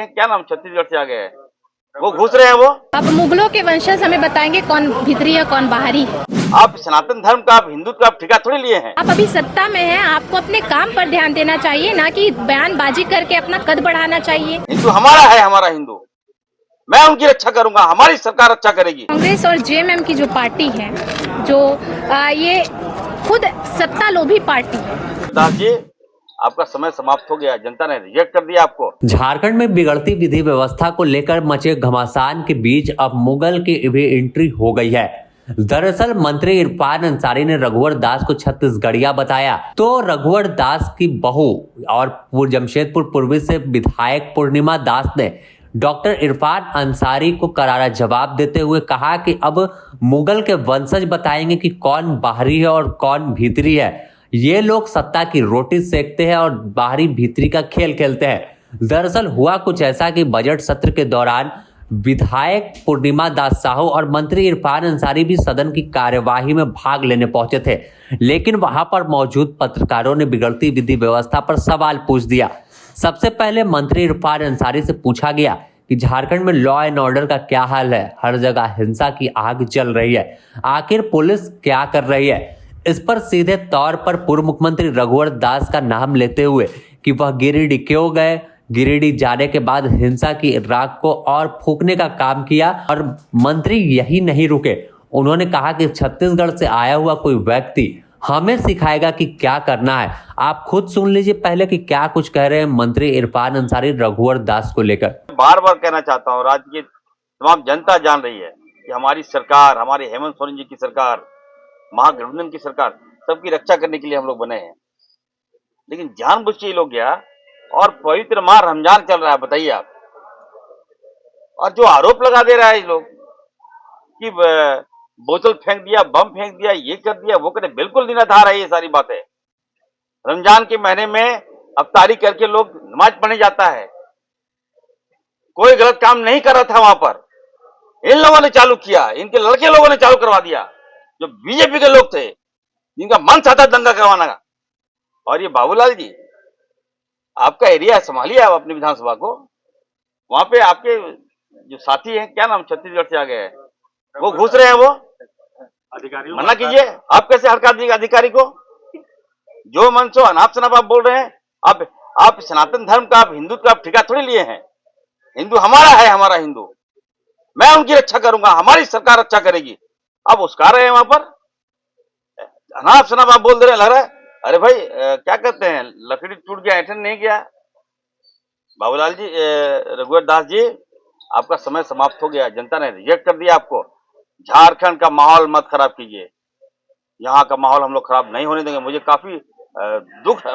हैं, क्या नाम, छत्तीसगढ़ से आ गए हैं, वो घुस रहे हैं वो। अब मुगलों के वंशज हमें बताएंगे कौन भीतरी है कौन बाहरी है। आप सनातन धर्म का, आप हिंदुत्व का आप ठेका थोड़ी लिए हैं। आप अभी सत्ता में हैं, आपको अपने काम पर ध्यान देना चाहिए, ना कि बयानबाजी करके अपना कद बढ़ाना चाहिए। हिंदू हमारा है, हमारा हिंदू, मैं उनकी रक्षा करूंगा, हमारी सरकार रक्षा करेगी। कांग्रेस और जेएमएम की जो पार्टी है, जो ये खुद सत्ता लोभी पार्टी है। दास जी, आपका समय समाप्त हो गया, जनता ने रिजेक्ट कर दिया आपको। झारखंड में बिगड़ती विधि व्यवस्था को लेकर मचे घमासान के बीच अब मुगल की भी एंट्री हो गई है। दरअसल मंत्री इरफान अंसारी ने रघुवर दास को छत्तीसगढ़िया बताया, तो रघुवर दास की बहू और जमशेदपुर पूर्वी से विधायक पूर्णिमा दास ने डॉक्टर इरफान अंसारी को करारा जवाब देते हुए कहा कि अब मुगल के वंशज बताएंगे कि कौन बाहरी है और कौन भीतरी है। ये लोग सत्ता की रोटी सेकते हैं और बाहरी भीतरी का खेल खेलते हैं। दरअसल हुआ कुछ ऐसा कि बजट सत्र के दौरान विधायक पूर्णिमा दास साहू और मंत्री इरफान अंसारी भी सदन की कार्यवाही में भाग लेने पहुंचे थे, लेकिन वहां पर मौजूद पत्रकारों ने बिगड़ती विधि व्यवस्था पर सवाल पूछ दिया। सबसे पहले मंत्री इरफान अंसारी से पूछा गया कि झारखंड में लॉ एंड ऑर्डर का क्या हाल है, हर जगह हिंसा की आग चल रही है, आखिर पुलिस क्या कर रही है। इस पर सीधे तौर पर पूर्व मुख्यमंत्री रघुवर दास का नाम लेते हुए कि वह गिरिडीह क्यों गए, गिरिडीह जाने के बाद हिंसा की राख को और फूकने का काम किया। और मंत्री यही नहीं रुके, उन्होंने कहा कि छत्तीसगढ़ से आया हुआ कोई व्यक्ति हमें सिखाएगा कि क्या करना है। आप खुद सुन लीजिए पहले कि क्या कुछ कह रहे हैं मंत्री इरफान अंसारी रघुवर दास को लेकर। बार बार कहना चाहता हूँ, राज्य की तमाम जनता जान रही है कि हमारी सरकार, हमारे हेमंत सोरेन जी की सरकार, महागठबंधन की सरकार, सबकी रक्षा करने के लिए हम लोग बने हैं। लेकिन जानबूझ के ये लोग गया और पवित्र माह रमजान चल रहा है, बताइए आप, और जो आरोप लगा दे रहा है ये लोग कि बोतल फेंक दिया, बम फेंक दिया, ये कर दिया, वो कर, बिल्कुल निराधार है ये सारी बातें। रमजान के महीने में अफ्तारी करके लोग नमाज पढ़ने जाता है, कोई गलत काम नहीं कर रहा था वहां पर, इन लोगों ने चालू किया, इनके लड़के लोगों ने चालू करवा दिया, जो बीजेपी के लोग थे जिनका मन था दंगा करवाना का। और ये बाबूलाल जी, आपका एरिया संभालिए आप अपनी विधानसभा को, वहां पे आपके जो साथी हैं, क्या नाम, छत्तीसगढ़ से आ गए हैं, वो घुस रहे हैं, वो अधिकारी मना कीजिए। आप कैसे हड़का दीजिएगा अधिकारी को? जो मन सो अनाप शनाप आप बोल रहे हैं। आप सनातन धर्म का, आप हिंदुत्व का आप ठेका थोड़ी लिए हैं। हिंदू हमारा है, हमारा हिंदू, मैं उनकी रक्षा करूंगा, हमारी सरकार रक्षा करेगी। आप उसका रहे हैं वहां पर, अनाप शनाप आप बोल दे रहे, लग रहा है अरे भाई क्या कहते हैं, लकड़ी टूट गया ऐठन नहीं गया। बाबूलाल जी, रघुवर दास जी, आपका समय समाप्त हो गया, जनता ने रिजेक्ट कर दिया आपको। झारखंड का माहौल मत खराब कीजिए, यहाँ का माहौल हम लोग खराब नहीं होने देंगे। मुझे काफी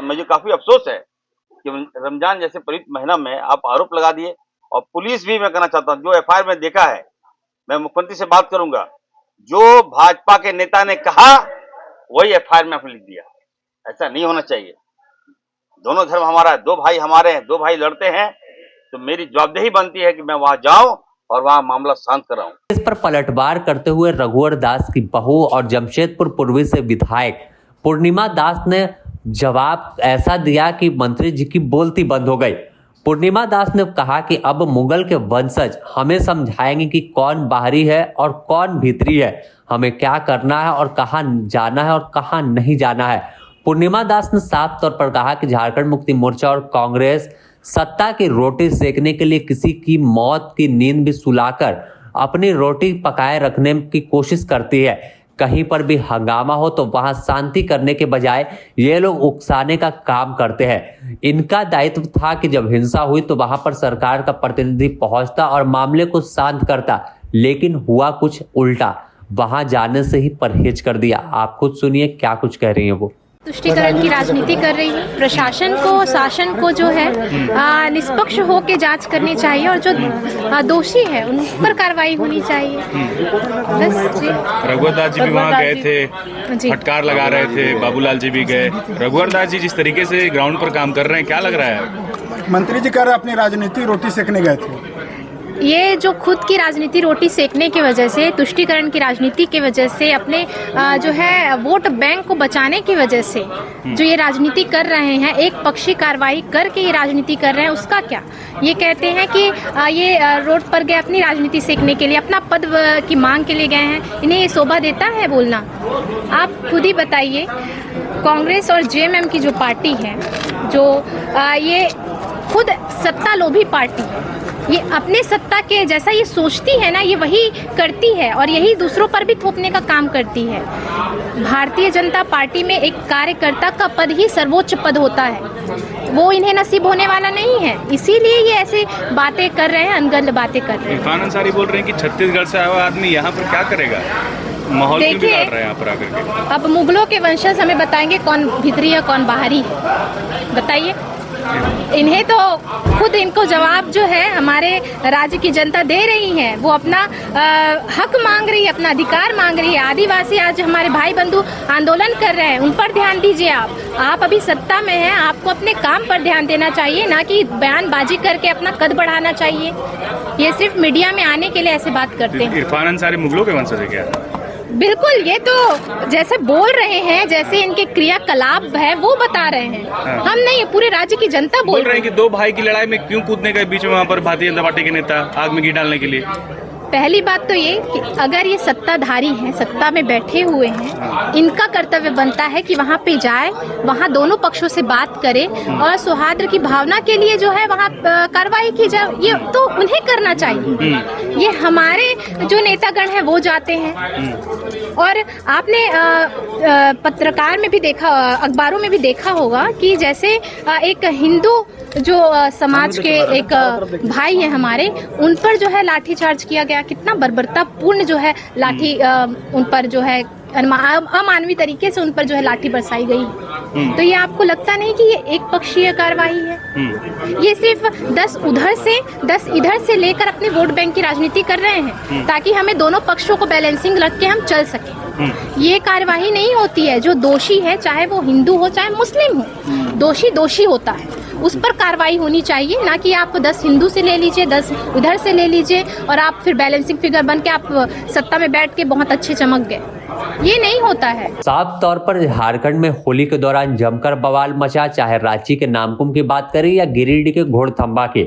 मुझे काफी अफसोस है कि रमजान जैसे पवित्र महीना में आप आरोप लगा दिए। और पुलिस भी, मैं कहना चाहता हूँ, जो एफआईआर में देखा है, मैं मुख्यमंत्री से बात करूंगा, जो भाजपा के नेता ने कहा वही एफआईआर में आपने लिख दिया। ऐसा नहीं होना चाहिए। दोनों धर्म हमारा है, दो भाई हमारे हैं, दो भाई लड़ते हैं, तो मेरी जवाबदेही बनती है कि मैं वहां जाऊं और वहां मामला शांत कराऊं। इस पर पलटवार करते हुए रघुवर दास की बहू और जमशेदपुर पूर्वी से विधायक पूर्णिमा दास ने जवाब ऐसा दिया कि मंत्री जी की बोलती बंद हो गई। पूर्णिमा दास ने कहा कि अब मुगल के वंशज हमें समझाएंगे कि कौन बाहरी है और कौन भीतरी है, हमें क्या करना है और कहां जाना है और कहां नहीं जाना है। पूर्णिमा दास ने साफ तौर पर कहा कि झारखंड मुक्ति मोर्चा और कांग्रेस सत्ता की रोटी सेकने के लिए किसी की मौत की नींद भी सुलाकर अपनी रोटी पकाए रखने की कोशिश करती है। कहीं पर भी हंगामा हो तो वहां शांति करने के बजाय ये लोग उकसाने का काम करते हैं। इनका दायित्व था कि जब हिंसा हुई तो वहां पर सरकार का प्रतिनिधि पहुंचता और मामले को शांत करता, लेकिन हुआ कुछ उल्टा, वहां जाने से ही परहेज कर दिया। आप खुद सुनिए क्या कुछ कह रही है वो। तुष्टीकरण की राजनीति कर रही है। प्रशासन को, शासन को जो है निष्पक्ष होकर जांच करनी चाहिए और जो दोषी है उन पर कार्रवाई होनी चाहिए। बस जी। रघुवर दास जी भी वहाँ गए थे, फटकार लगा रहे थे, बाबूलाल जी भी गए। रघुवर दास जी जिस तरीके से ग्राउंड पर काम कर रहे हैं, क्या लग रहा है? मंत्री जी कह रहे अपनी राजनीति रोटी सेकने गए थे। ये जो खुद की राजनीति रोटी सेकने की वजह से, तुष्टीकरण की राजनीति की वजह से, अपने जो है वोट बैंक को बचाने की वजह से जो ये राजनीति कर रहे हैं, एक पक्षी कार्रवाई करके ये राजनीति कर रहे हैं, उसका क्या? ये कहते हैं कि ये रोड पर गए अपनी राजनीति सेकने के लिए, अपना पद की मांग के लिए गए हैं। इन्हें ये शोभा देता है बोलना? आप खुद ही बताइए। कांग्रेस और जेएमएम की जो पार्टी है, जो ये खुद सत्ता लोभी पार्टी है, ये अपने सत्ता के जैसा ये सोचती है ना, ये वही करती है और यही दूसरों पर भी थोपने का काम करती है। भारतीय जनता पार्टी में एक कार्यकर्ता का पद ही सर्वोच्च पद होता है, वो इन्हें नसीब होने वाला नहीं है, इसीलिए ये ऐसे बातें कर रहे हैं, अनगढ़ बातें कर रहे हैं। इरफान अंसारी बोल रहे हैं कि छत्तीसगढ़ से आया हुआ आदमी यहाँ पर क्या करेगा, माहौल क्यों बिगाड़ रहा है यहाँ पर आकर के? अब मुगलों के वंशज हमें बताएंगे कौन भीतरी है कौन बाहरी है, बताइए। इन्हें तो खुद इनको जवाब जो है हमारे राज्य की जनता दे रही है। वो अपना हक मांग रही है, अपना अधिकार मांग रही है। आदिवासी आज हमारे भाई बंधु आंदोलन कर रहे हैं, उन पर ध्यान दीजिए। आप अभी सत्ता में हैं, आपको अपने काम पर ध्यान देना चाहिए, ना कि बयानबाजी करके अपना कद बढ़ाना चाहिए। ये सिर्फ मीडिया में आने के लिए ऐसे बात करते हैं। इरफान अंसारी मुगलों के वंशज है क्या? बिल्कुल, ये तो जैसे बोल रहे हैं, जैसे इनके क्रियाकलाप है वो बता रहे हैं। हम नहीं, पूरे राज्य की जनता बोल रहे हैं कि दो भाई की लड़ाई में क्यों कूदने का बीच में वहाँ पर भारतीय जनता पार्टी के नेता आग में घी डालने के लिए? पहली बात तो ये कि अगर ये सत्ताधारी हैं, सत्ता में बैठे हुए हैं, इनका कर्तव्य बनता है कि वहाँ पे जाए, वहाँ दोनों पक्षों से बात करें और सौहार्द की भावना के लिए जो है वहाँ कार्रवाई की जाए। ये तो उन्हें करना चाहिए। ये हमारे जो नेतागण हैं वो जाते हैं। और आपने पत्रकार में भी देखा, अखबारों में भी देखा होगा कि जैसे एक हिंदू जो समाज के एक भाई हैं हमारे, उन पर जो है लाठीचार्ज किया गया। कितना बर्बरतापूर्ण जो है लाठी उन पर जो है अमानवीय तरीके से उन पर जो है लाठी बरसाई गई। तो ये आपको लगता नहीं कि ये एक पक्षीय कार्रवाई है? ये सिर्फ 10 उधर से 10 इधर से लेकर अपने वोट बैंक की राजनीति कर रहे हैं ताकि हमें दोनों पक्षों को बैलेंसिंग रख के हम चल सके। ये कार्यवाही नहीं होती है। जो दोषी है, चाहे वो हिंदू हो चाहे मुस्लिम हो, दोषी होता है, उस पर कार्रवाई होनी चाहिए। ना कि आप 10 हिंदू से ले लीजिए, 10 उधर से ले लीजिए और आप फिर बैलेंसिंग फिगर बन के आप सत्ता में बैठ के बहुत अच्छे चमक गए। ये नहीं होता है। साफ तौर पर झारखंड में होली के दौरान जमकर बवाल मचा, चाहे रांची के नामकुम की बात करें या गिरिडीह के घोड़थंबा के,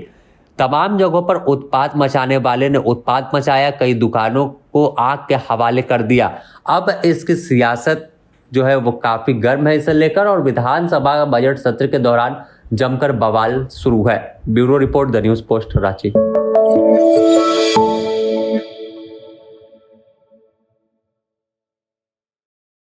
तमाम जगहों पर उत्पात मचाने वाले ने उत्पात मचाया, कई दुकानों को आग के हवाले कर दिया। अब इसकी सियासत जो है वो काफी गर्म है इसे लेकर, और विधानसभा बजट सत्र के दौरान जमकर बवाल शुरू है। Bureau report, the news post, Ranchi.